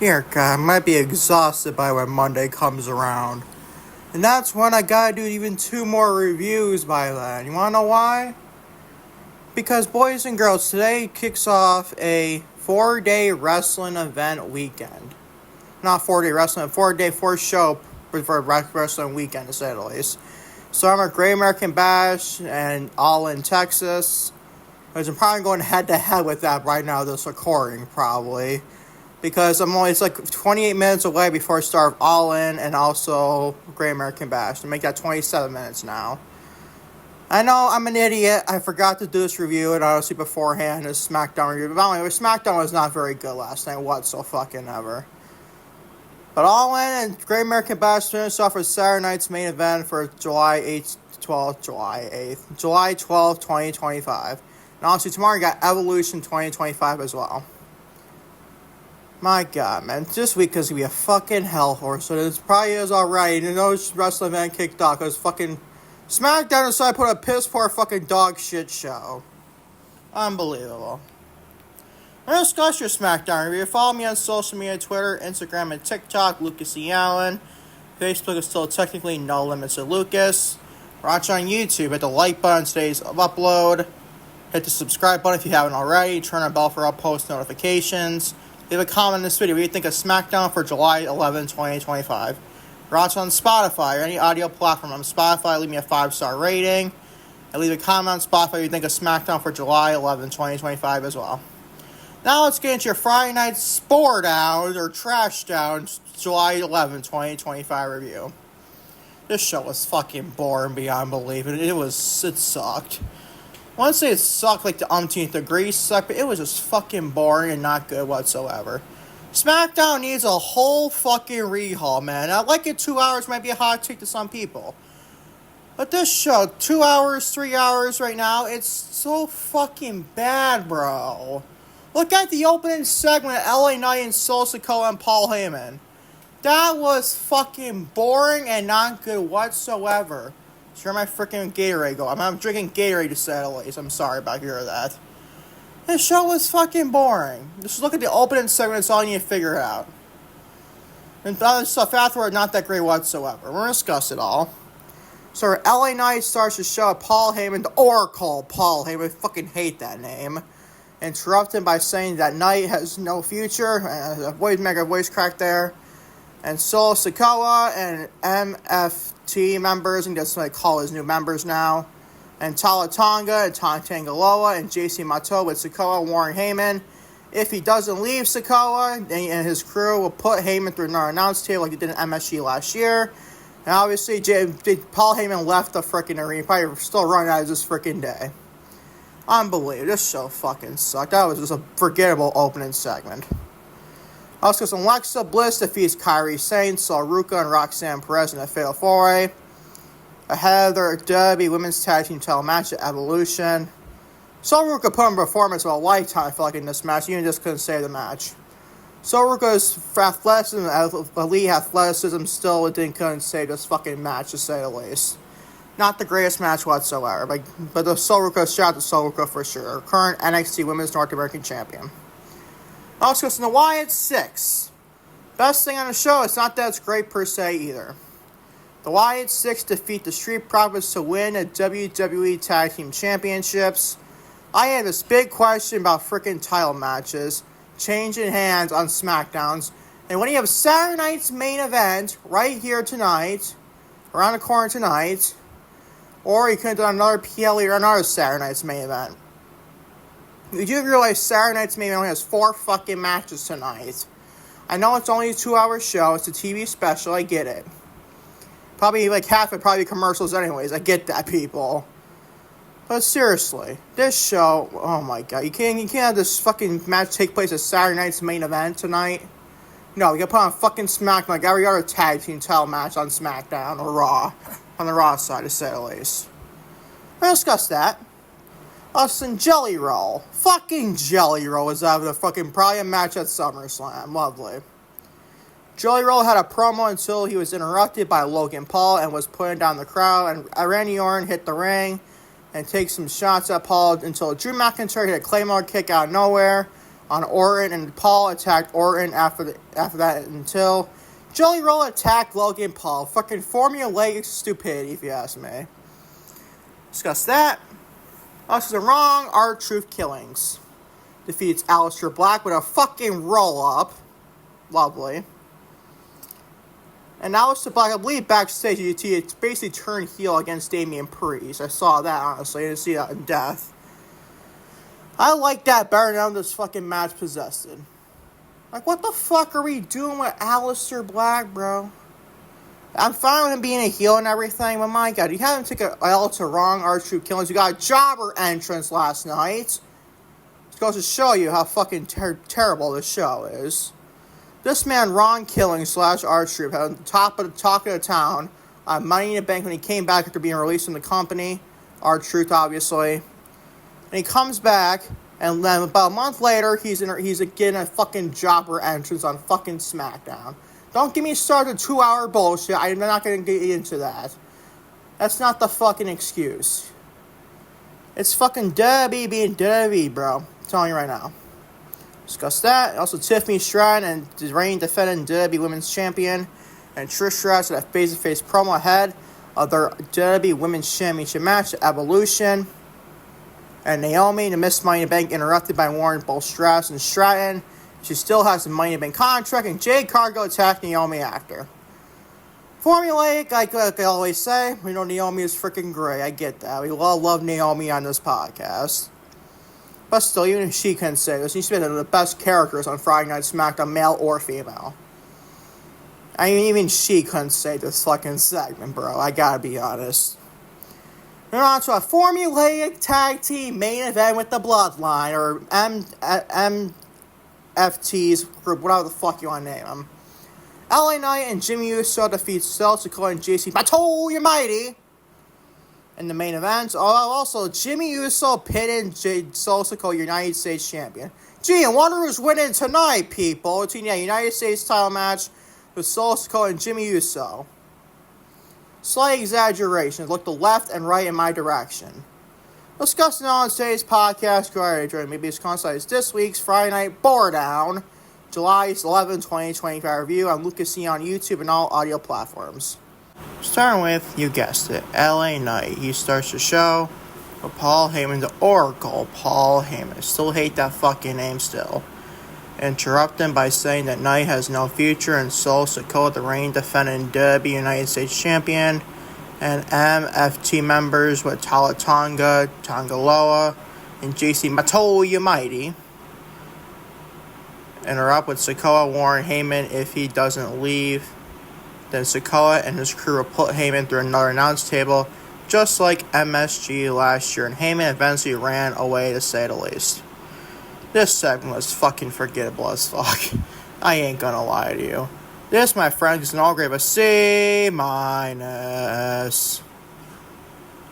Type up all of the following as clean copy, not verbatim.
Dear God, I might be exhausted by when Monday comes around. And that's when I gotta do even 2 more reviews by then. You wanna know why? Because, boys and girls, today kicks off a 4-day wrestling event weekend. Not 4-day wrestling, 4-day 4-show for wrestling weekend, to say the least. So I'm at Great American Bash and All in Texas. Which I'm probably going head-to-head with that right now, this recording, probably. Because it's like 28 minutes away before I start All In and also Great American Bash. To make that 27 minutes now. I know I'm an idiot. I forgot to do this review, and honestly beforehand, this Smackdown review. But anyway, Smackdown was not very good last night whatsoever. But All In and Great American Bash finished off with Saturday night's main event for July 12th, 2025. And honestly, tomorrow you got Evolution 2025 as well. My God, man. This week is going to be a fucking hellhole. So it probably is alright. You know, this wrestling event kicked off because fucking Smackdown decided to put a piss poor fucking dog shit show. Unbelievable. I'm going to discuss your Smackdown review. Follow me on social media, Twitter, Instagram, and TikTok, Lucas E. Allen. Facebook is still technically No Limits to Lucas. Watch on YouTube. Hit the like button on today's upload. Hit the subscribe button if you haven't already. Turn on the bell for all post notifications. Leave a comment in this video. What do you think of Smackdown for July 11, 2025? Watch on Spotify or any audio platform on Spotify. Leave me a 5-star rating. And leave a comment on Spotify what you think of Smackdown for July 11, 2025 as well. Now let's get into your Friday Night Spore Down or Trash Down July 11, 2025 review. This show was fucking boring beyond belief. It sucked. I want to say it sucked like the umpteenth degree sucked, but it was just fucking boring and not good whatsoever. SmackDown needs a whole fucking rehaul, man. I like it 2 hours might be a hot take to some people. But this show, 2 hours, 3 hours right now, it's so fucking bad, bro. Look at the opening segment of LA Knight and Solo Sikoa and Paul Heyman. That was fucking boring and not good whatsoever. Sure, my freaking Gatorade go. I'm drinking Gatorade to say the least. I'm sorry about hearing that. This show was fucking boring. Just look at the opening segment. It's all you need to figure it out. And the other stuff afterward, not that great whatsoever. We're going to discuss it all. So LA Knight starts the show with Paul Heyman, the Oracle Paul Heyman. I fucking hate that name. Interrupted by saying that Knight has no future. Make a voice crack there. And Solo Sikoa and MFT members, and that's what I call his new members now. And Talla Tonga and Tanga Loa and JC Mateo with Sikoa warning Heyman. If he doesn't leave Sikoa, and his crew will put Heyman through another announce table like he did in MSG last year. And obviously, Paul Heyman left the freaking arena. Probably still running out of this freaking day. Unbelievable. This show fucking sucked. That was just a forgettable opening segment. Also, some Alexa Bliss defeats Kairi, Sane, Ruca, and Roxanne Perez in a fatal 4-way. Ahead of their WWE Women's Tag Team title match at Evolution. Ruca put on a performance of a lifetime, I feel like, in this match. You just couldn't save the match. Ruca's athleticism, elite athleticism still couldn't save this fucking match, to say the least. Not the greatest match whatsoever, but the Ruca, shout out to Ruca for sure. Current NXT Women's North American Champion. Also, it's in the Wyatt 6. Best thing on the show, it's not that it's great per se either. The Wyatt 6 defeat the Street Profits to win the WWE Tag Team Championships. I have this big question about freaking title matches, changing hands on SmackDowns. And when you have Saturday night's main event right here tonight, around the corner tonight, or you could have done another PLE or another Saturday night's main event. You do realize Saturday night's main event only has 4 fucking matches tonight. I know it's only a 2-hour show. It's a TV special. I get it. Probably like half of it probably commercials anyways. I get that, people. But seriously, this show, oh my God. You can't have this fucking match take place at Saturday night's main event tonight. No, you gotta put on fucking SmackDown like every other tag team title match on SmackDown or Raw. On the Raw side, to say the least. We'll discuss that. Us and JellyRoll. Fucking JellyRoll was having a fucking probably a match at SummerSlam. Lovely. JellyRoll had a promo until he was interrupted by Logan Paul and was putting down the crowd. And Randy Orton hit the ring and takes some shots at Paul until Drew McIntyre hit a claymore kick out of nowhere. on Orton, and Paul attacked Orton after that until JellyRoll attacked Logan Paul. Fucking formulaic stupidity, if you ask me. Discuss that. Also, the wrong R-Truth killings. Defeats Aleister Black with a fucking roll-up. Lovely. And Aleister Black, I believe backstage, he basically turned heel against Damian Priest. I saw that, honestly. I didn't see that in death. I like that better than this fucking match possessed. Like, what the fuck are we doing with Aleister Black, bro? I'm fine with him being a heel and everything, but my god, you had him take a L to wrong R-Truth killings. You got a jobber entrance last night. It goes to show you how fucking terrible this show is. This man, Ron Killing / R-Truth, had on the top of the town on Money in the Bank when he came back after being released from the company. R-Truth, obviously. And he comes back, and then about a month later, he's getting a fucking jobber entrance on fucking SmackDown. Don't get me started 2-hour bullshit. I'm not going to get into that. That's not the fucking excuse. It's fucking WWE being WWE, bro. I'm telling you right now. Discuss that. Also, Tiffany Stratton and the reigning defending WWE Women's Champion and Trish Stratus had a face-to-face promo ahead of their WWE Women's Championship match at Evolution. And Naomi, the Miss Money in the Bank, interrupted by warning both Stratus and Stratton. She still has the Money in the Bank contract, and Jade Cargill attacked Naomi after. Formulaic, like I always say, we know Naomi is freaking great. I get that. We all love Naomi on this podcast. But still, even if she couldn't say this, she's been one of the best characters on Friday Night Smackdown, male or female. I mean, even she couldn't say this fucking segment, bro. I gotta be honest. We're on to a formulaic tag team main event with the Bloodline, or MFT's group, whatever the fuck you want to name them. LA Knight and Jimmy Uso defeats Solo Sikoa and JC Mateo Mighty in the main event. Also, Jimmy Uso pitted Solo Sikoa, United States Champion. Gee, I wonder who's winning tonight, people. Between the United States title match with Solo Sikoa and Jimmy Uso. Slight exaggeration. Look to the left and right in my direction. Discussing on today's podcast, join me because consists this week's Friday Night Down, July 11, 2025 review on Lucas C on YouTube and all audio platforms. Starting with, you guessed it, LA Knight. He starts the show with Paul Heyman, the Oracle Paul Heyman. Still hate that fucking name still. Interrupt him by saying that Knight has no future and Solo Sikoa, the reigning defending WWE United States Champion, and MFT members with Talla Tonga, Tanga Loa, and JC Mateo Mighty. Interrupt with Sikoa warning Heyman if he doesn't leave. Then Sikoa and his crew will put Heyman through another announce table, just like MSG last year, and Heyman eventually ran away, to say the least. This segment was fucking forgettable as fuck. I ain't gonna lie to you. This, my friend, is an all grade of a C-.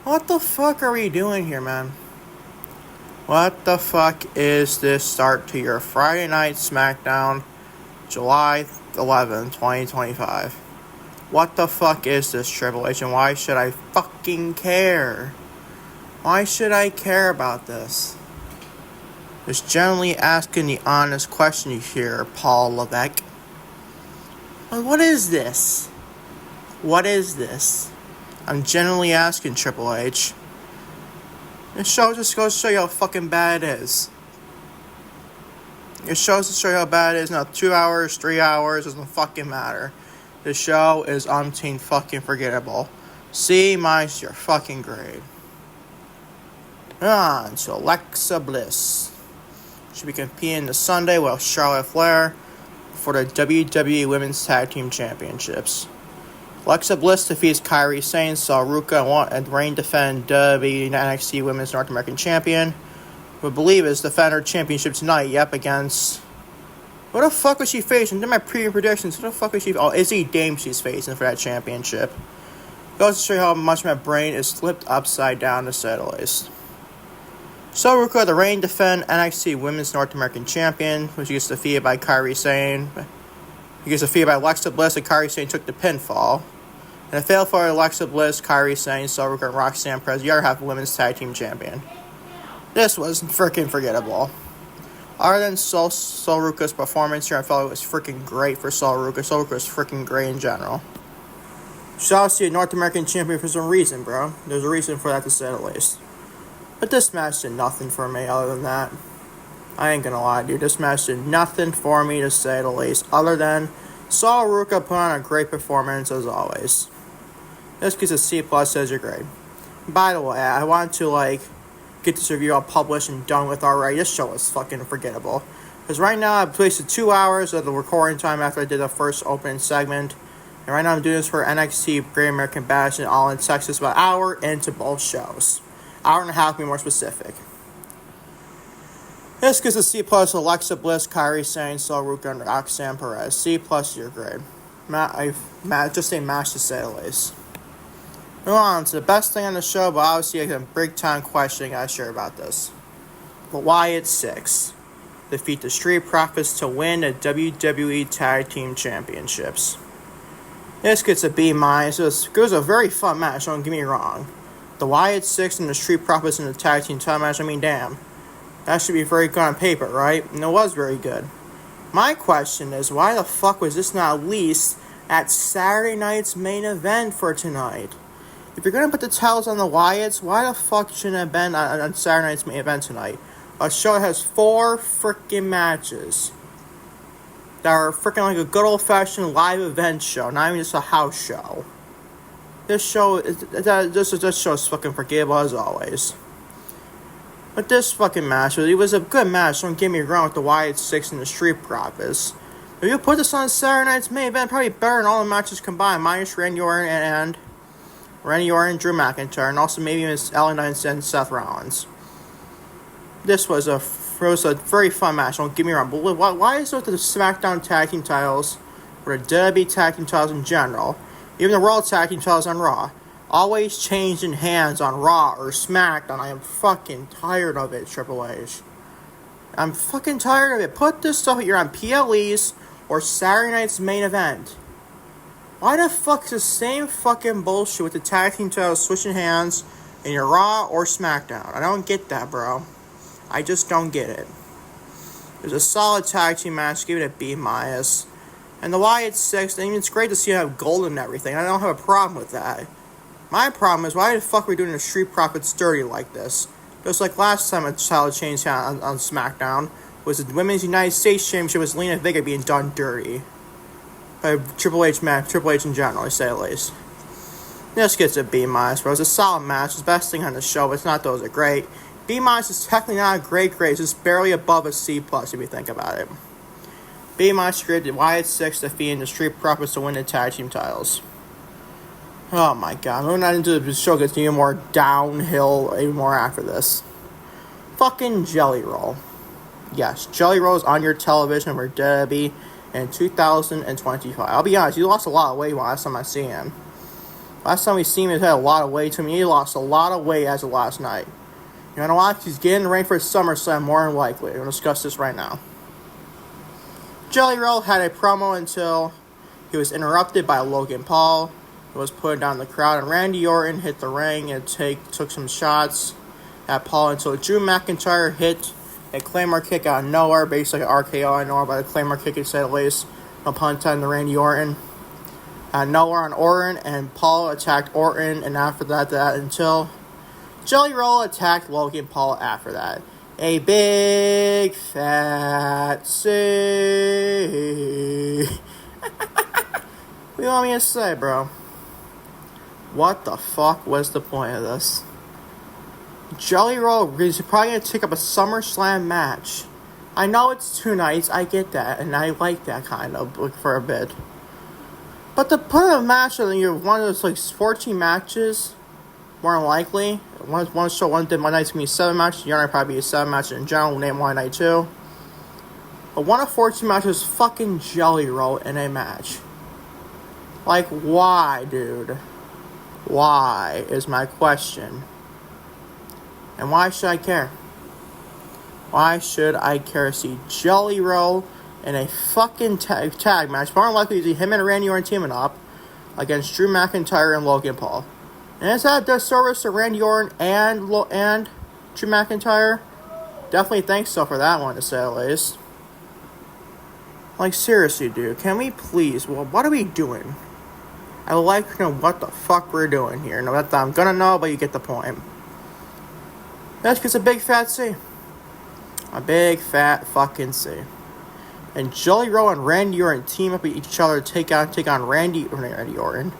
What the fuck are we doing here, man? What the fuck is this start to your Friday Night Smackdown, July 11, 2025? What the fuck is this, Triple H, and why should I fucking care? Why should I care about this? Just generally asking the honest question here, Paul Levesque. What is this? What is this? I'm generally asking, Triple H. This show just goes to show you how fucking bad it is. It shows to show you how bad it is. Now, 2 hours, 3 hours, doesn't fucking matter. The show is umpteen fucking forgettable. C- your fucking grade. On to Alexa Bliss. She'll be competing this Sunday with Charlotte Flair for the WWE Women's Tag Team Championships. Alexa Bliss defeats Kairi, Sane, Ruca, and reigning defending WWE NXT Women's North American Champion. We believe is defend her championship tonight. Yep, against... What the fuck was she facing? Did my preview predictions? What the fuck was she... Oh, Izzy Dame she's facing for that championship. Goes to show you how much my brain is flipped upside down, to say the least. So Ruca, the reigning defending NXT Women's North American Champion, which gets defeated by Kairi Sane. He gets defeated by Alexa Bliss, and Kairi Sane took the pinfall. And a fail for Alexa Bliss, Kairi Sane, Ruca, and Roxanne Perez, the other half Women's Tag Team Champion. This was freaking forgettable. Other than Ruca's performance here, I felt it was freaking great for Ruca. Ruca was freaking great in general. She's obviously a North American champion for some reason, bro. There's a reason for that, to say the least. But this match did nothing for me other than that. I ain't gonna lie, dude. This match did nothing for me, to say the least, other than Ruca put on a great performance as always. This gets a C+ as your grade. By the way, I want to, get this review all published and done with already. This show was fucking forgettable. Because right now, I've wasted 2 hours of the recording time after I did the first opening segment. And right now, I'm doing this for NXT Great American Bash and All in Texas, about an hour into both shows. Hour and a half, to be more specific. This gets a C+, Alexa Bliss, Kairi, Sane, Ruca, and Roxanne, Perez. C+ your grade. Just a match, to say the least. Move on to the best thing on the show, but obviously a big time question I share about this. But Wyatt 6 defeat the Street Profits to win the WWE Tag Team Championships. This gets a B-. It was a very fun match, don't get me wrong. The Wyatt 6 and the Street Profits in the Tag Team title match, I mean, damn. That should be very good on paper, right? And it was very good. My question is, why the fuck was this not at least at Saturday night's main event for tonight? If you're going to put the titles on the Wyatts, why the fuck shouldn't it have been on Saturday night's main event tonight? A show that has 4 freaking matches that are freaking like a good old-fashioned live event show, not even just a house show. This show is fucking forgettable as always. But this fucking match, it was a good match, don't get me wrong, with the Wyatt 6 and the Street Profits. If you put this on Saturday night's main event, probably better than all the matches combined, minus Randy Orton and Drew McIntyre, and also maybe Miss LA Knight and Seth Rollins. This was a very fun match, don't get me wrong, but why is it with the SmackDown Tag Team titles, or the WWE Tag Team titles in general, even the World Tag Team titles on Raw, always changing hands on Raw or SmackDown? I am fucking tired of it, Triple H. I'm fucking tired of it. Put this stuff either on PLEs or Saturday night's main event. Why the fuck is the same fucking bullshit with the tag team titles switching hands in your Raw or SmackDown? I don't get that, bro. I just don't get it. It was a solid tag team match. Give it a B-. And the Wyatt 6, I mean, it's great to see you have gold and everything. I don't have a problem with that. My problem is, why the fuck are we doing the Street Profits dirty like this? Just like last time a title change on SmackDown was the Women's United States Championship with Lena Vega being done dirty. By Triple H in general, I say at least. This gets a B-, bro. It's a solid match. It's the best thing on the show, but it's not those are great. B- is technically not a great grade. It's just barely above a C+ if you think about it. B- grade, the Wyatt 6 defeating the Street Profits to win the tag team titles. Oh my god, moving on into the show gets even more downhill, even more after this. Fucking JellyRoll. Yes, JellyRoll is on your television for WWE in 2025. I'll be honest, he lost a lot of weight last time I see him. Last time we seen him, he had a lot of weight to me. He lost a lot of weight as of last night. You know what? He's getting ready for SummerSlam more than likely. We're going to discuss this right now. JellyRoll had a promo until he was interrupted by Logan Paul. He was putting down the crowd, and Randy Orton hit the ring and took some shots at Paul until Drew McIntyre hit a claymore kick out of nowhere, basically an RKO out of nowhere, but a claymore kick to say the least. No pun intended to Randy Orton. Nowhere on Orton, and Paul attacked Orton, and after that until JellyRoll attacked Logan Paul after that. A big fat C. What do you want me to say, bro? What the fuck was the point of this? JellyRoll is probably going to take up a SummerSlam match. I know it's 2 nights, I get that, and I like that kind of for a bit. But to put a match on one of those 14 matches, more than likely, one night it's going to be 7 matches, the other probably be 7 matches in general, name one night too. But one of 14 matches is fucking JellyRoll in a match. Why, dude? Why is my question. And why should I care? Why should I care to see JellyRoll in a fucking tag match? More than likely to see him and Randy Orton teaming up against Drew McIntyre and Logan Paul. And is that a disservice to Randy Orton and Drew McIntyre? Definitely think so for that one, to say the least. Like, seriously, dude, can we please, well, what are we doing? I would like to know what the fuck we're doing here. No, that I'm gonna know, but you get the point. That's just a big fat C. A big fat fucking C. And JellyRoll and Randy Orton team up with each other to take on Randy Orton.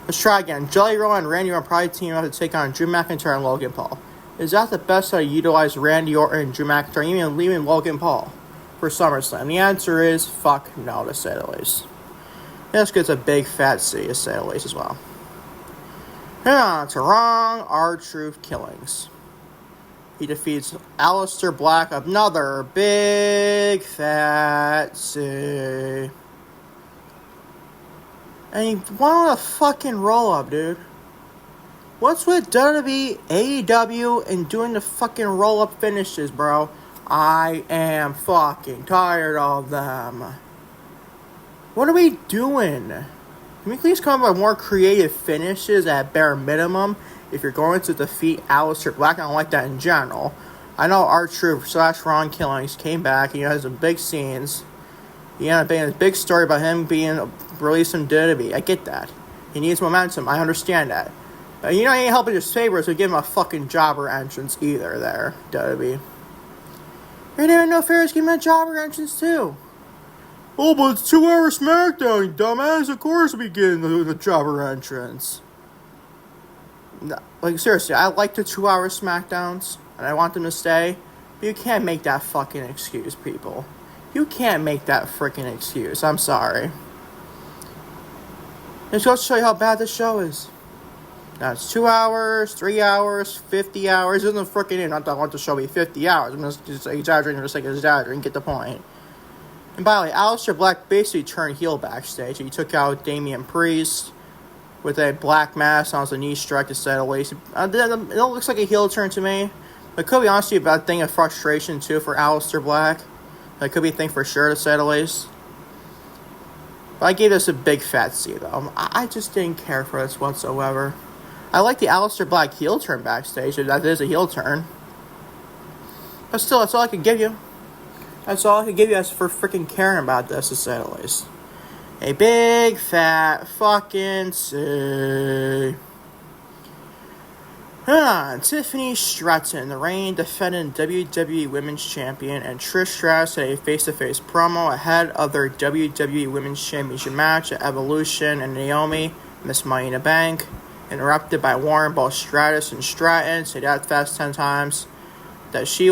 Let's try again. JellyRoll and Randy Orton probably team up to take on Drew McIntyre and Logan Paul. Is that the best way to utilize Randy Orton and Drew McIntyre, even leaving Logan Paul for SummerSlam? The answer is fuck no, to say the least. This gets a big fat C, to say the least, as well. Now, to Wrong R-Truth Killings. He defeats Aleister Black, another big fat C. And he won a fucking roll-up, dude. What's with WWE, AEW, and doing the fucking roll-up finishes, bro? I am fucking tired of them. What are we doing? Can we please come up with more creative finishes at bare minimum if you're going to defeat Aleister Black? I don't like that in general. I know R-Truth / Ron Killings came back. He has some big scenes. He ended up being a big story about him being released from WWE. I get that. He needs momentum. I understand that. But you know, he ain't helping his favors to give him a fucking jobber entrance either there, WWE. You didn't even know Ferris gave him a jobber entrance too. Oh, but it's 2-hour Smackdown, you dumbass. Of course we get the jobber entrance. No, like, seriously, I like the 2-hour Smackdowns, and I want them to stay. But you can't make that fucking excuse, people. You can't make that freaking excuse. I'm sorry. Just goes to show you how bad this show is. Now, it's 2 hours, 3 hours, 50 hours. It doesn't freaking not that I want the show to be 50 hours. I'm just exaggerating for the sake of exaggerating. Get the point. And by the way, Aleister Black basically turned heel backstage. He took out Damian Priest with a black mask on his knee strike to say the least. It looks like a heel turn to me. But it could be honestly a thing of frustration too for Aleister Black. It could be a thing for sure, to say the least. But I gave this a big fat C though. I just didn't care for this whatsoever. I like the Aleister Black heel turn backstage. That is a heel turn. But still, that's all I can give you. That's all I can give you as for freaking caring about this, to say the least. A big fat fucking C. Tiffany Stratton, the reigning defending WWE Women's Champion, and Trish Stratus had a face-to-face promo ahead of their WWE Women's Championship match at Evolution, and Naomi, Miss Money in the Bank, interrupted by Warren, both Stratus and Stratton, say that fast 10 times, that she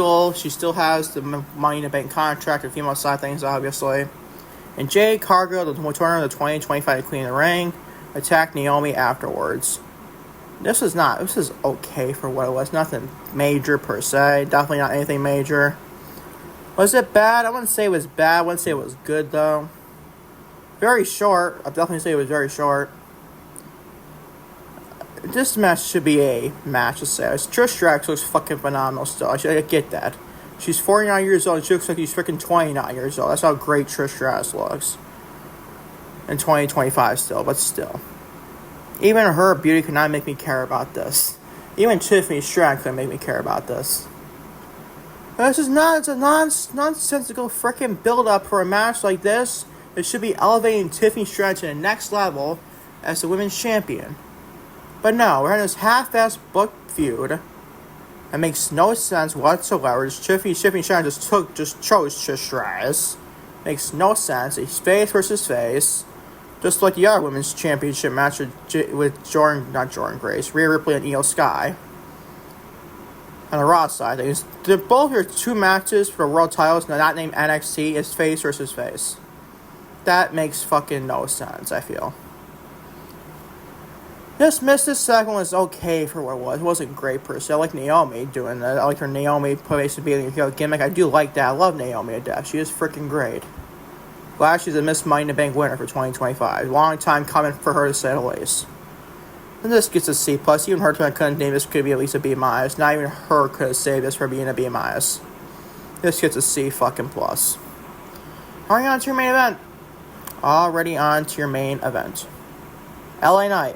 still has the Money in the Bank contract, the female side things, obviously. And Jade Cargill, the winner of the 2025 Queen of the Ring, attacked Naomi afterwards. This is okay for what it was. Nothing major per se. Definitely not anything major. Was it bad? I wouldn't say it was bad. I wouldn't say it was good, though. Very short. I'd definitely say it was very short. This match should be a match, to say. Trish Stratus looks fucking phenomenal still. I get that. She's 49 years old. She looks like she's freaking 29 years old. That's how great Trish Stratus looks. In 2025 still, but still. Even her beauty could not make me care about this. Even Tiffany Stratton couldn't make me care about this. This is not, it's a nonsensical freaking build-up for a match like this. It should be elevating Tiffany Stratton to the next level as the women's champion. But no, we're having this half-assed booked feud. That makes no sense whatsoever. Tiffany Stratton just chose Trish Stratus. Makes no sense. It's face versus face. Just like the other women's championship match with not Jordan Grace, Rhea Ripley and Io Sky. On the Raw side, they're both your two matches for world titles, not named NXT, is face versus face. That makes fucking no sense, I feel. This segment was okay for what it was. It wasn't great per se. I like Naomi doing that. I like her Naomi basically being a gimmick. I do like that. I love Naomi to death. She is freaking great. Glad she's a Miss Money in the Bank winner for 2025. Long time coming for her, to say the least. And this gets a C+. Even her couldn't name this, could be at least a B-. Not even her could have saved this for being a B-. This gets a C fucking plus. Already on to your main event. LA Knight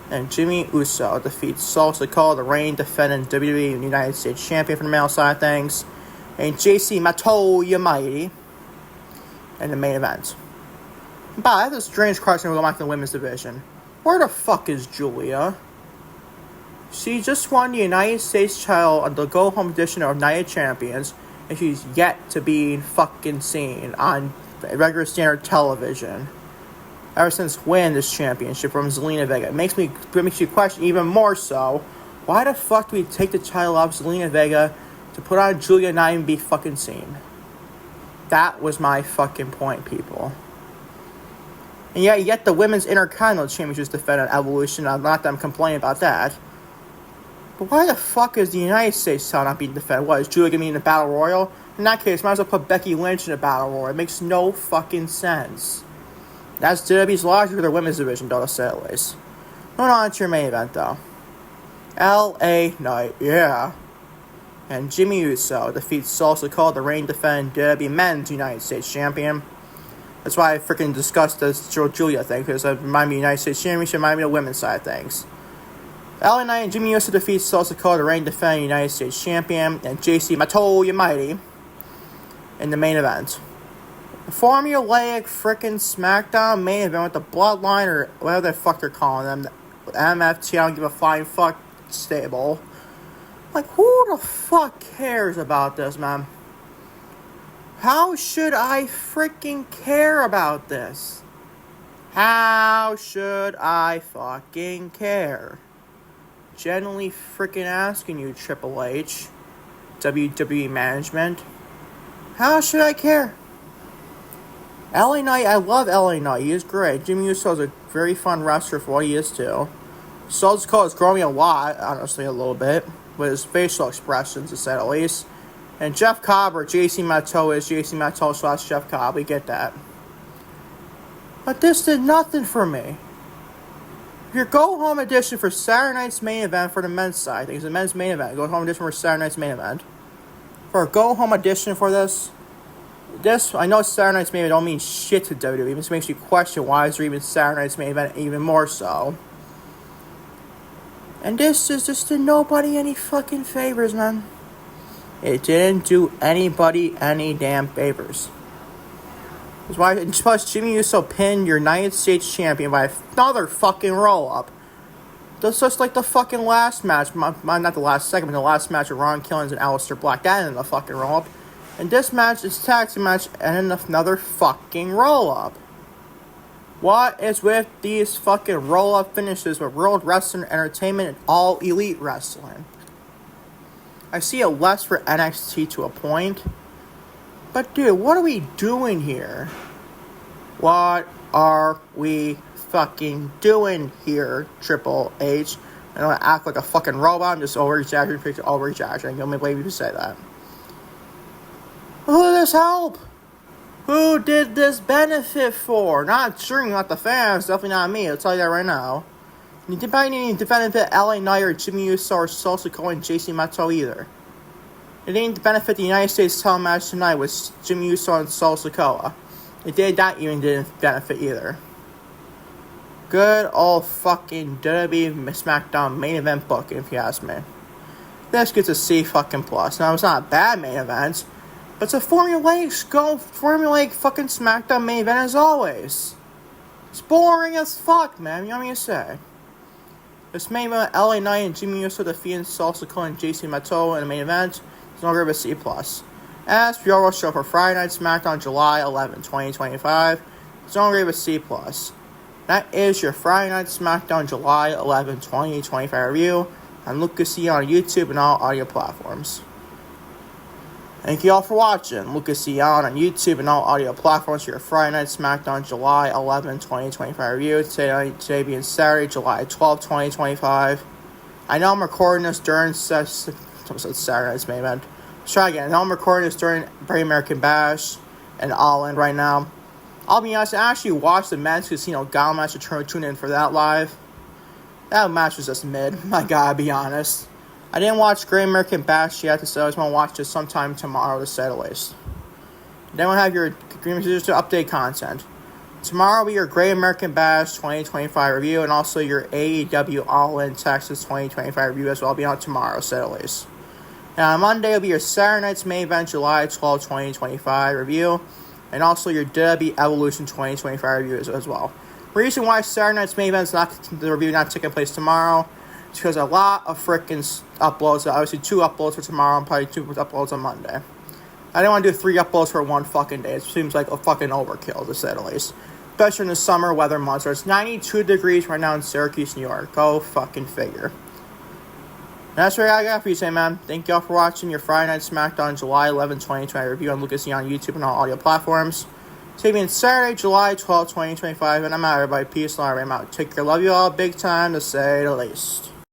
and Jimmy Uso defeats Solo Sikoa, the reigning defending WWE United States Champion for the male side of things. and JC Mateo Mighty in the main event. But I have this strange question going back to the women's division. Where the fuck is Julia? She just won the United States title on the go-home edition of United Champions, and she's yet to be fucking seen on regular standard television. Ever since winning this championship from Zelina Vega, it makes you question even more so, why the fuck do we take the title off Zelina Vega to put on Julia and not even be fucking seen? That was my fucking point, people. And yet the women's Intercontinental Championship defended Evolution. I'm not them complaining about that. But why the fuck is the United States title not being defended? What, is Julia going to be in the Battle Royal? In that case, might as well put Becky Lynch in the Battle Royal. It makes no fucking sense. That's WWE's logic for their women's division, though, to say at least. Moving on to your main event, though. LA Knight, yeah. And Jimmy Uso defeats Solo Sikoa, the reigning defending WWE Men's United States Champion. That's why I freaking discussed this Julia thing, because it reminded me of the United States Championship, reminded me of the women's side of things. LA Knight and Jimmy Uso defeats Solo Sikoa, the reigning defending United States Champion, and JC Mateo Mighty in the main event. A formulaic freaking SmackDown main event with the Bloodline, or whatever the fuck they're calling them, the MFT, I don't give a flying fuck stable. Like, who the fuck cares about this, man? How should I freaking care about this? How should I fucking care? Genuinely freaking asking you, Triple H, WWE management. How should I care? LA Knight, I love LA Knight. He is great. Jimmy Uso is a very fun wrestler for what he is, too. Solo Sikoa is growing a lot, honestly, a little bit, with his facial expressions, to say the least. And Jeff Cobb, or JC Mateo, is JC Mateo / Jeff Cobb. We get that. But this did nothing for me. Your go-home edition for Saturday night's main event for the men's side, I think it's the men's main event. Go-home edition for Saturday night's main event. For a go-home edition for this, I know Saturday night's main event don't mean shit to WWE. It just makes you question, why is there even Saturday night's main event, even more so. And this is just did nobody any fucking favors, man. It didn't do anybody any damn favors. That's why, plus Jimmy Uso pinned your United States Champion by another fucking roll-up. That's just like the fucking last match, not the last segment, the last match of Ron Killings and Aleister Black. That ended in a fucking roll-up. And this match, this tag team match, ended in another fucking roll-up. What is with these fucking roll-up finishes with World Wrestling Entertainment and All Elite Wrestling? I see it less for NXT to a point. But dude, what are we doing here? What are we fucking doing here, Triple H? I don't want to act like a fucking robot. I'm just over-exaggerating. Don't believe you to say that. Who did this help? Who did this benefit for? Not the fans. Definitely not me. I'll tell you that right now. You probably didn't benefit LA Knight or Jimmy Uso or Solo Sikoa and JC Mateo either. It didn't benefit the United States title match tonight with Jimmy Uso and Solo Sikoa. That even didn't benefit either. Good old fucking WWE Smackdown main event booking, if you ask me. This gets a C fucking plus. Now, it's not a bad main event, but it's a formulaic fucking SmackDown main event as always. It's boring as fuck, man. You know what I mean to say? This main event, LA Knight and Jimmy Uso defeating Solo Sikoa and JC Mateo in the main event. It's no grade of a C+. As for JellyRoll show for Friday Night Smackdown, July 11, 2025, it's no grade of a C+. That is your Friday Night Smackdown, July 11, 2025 review on Lucas on YouTube and all audio platforms. Thank you all for watching. Lucas on YouTube and all audio platforms for your Friday Night Smackdown, July 11, 2025 review. Today being Saturday, July 12, 2025. I know I'm recording this during Saturday night's main event. Let's try again. I know I'm recording this during Great American Bash and All In right now. I'll be honest, I actually watched the Men's Casino Gala match to tune in for that live. That match was just mid. I gotta be honest. I didn't watch Great American Bash yet, so I just want to watch it sometime tomorrow, to say the least. Then we'll have your Green to update content. Tomorrow will be your Great American Bash 2025 review, and also your AEW All In Texas 2025 review as well. I'll be on tomorrow, to say the least. And on Monday will be your Saturday night's main event, July 12, 2025 review. And also your WWE Evolution 2025 review as well. Reason why Saturday night's main event is the review not taking place tomorrow is because a lot of frickin' uploads. Obviously 2 uploads for tomorrow and probably 2 uploads on Monday. I didn't want to do 3 uploads for one fucking day. It seems like a fucking overkill, to say the least. Especially in the summer weather months where it's 92 degrees right now in Syracuse, New York. Go fucking figure. And that's what I got for you today, man. Thank y'all for watching your Friday Night Smackdown July 11, 2020 review on Lucas on YouTube and all audio platforms. Taping Saturday, July 12, 2025, and I'm out, everybody. Peace and love. I'm out. Take care. Love you all big time, to say the least.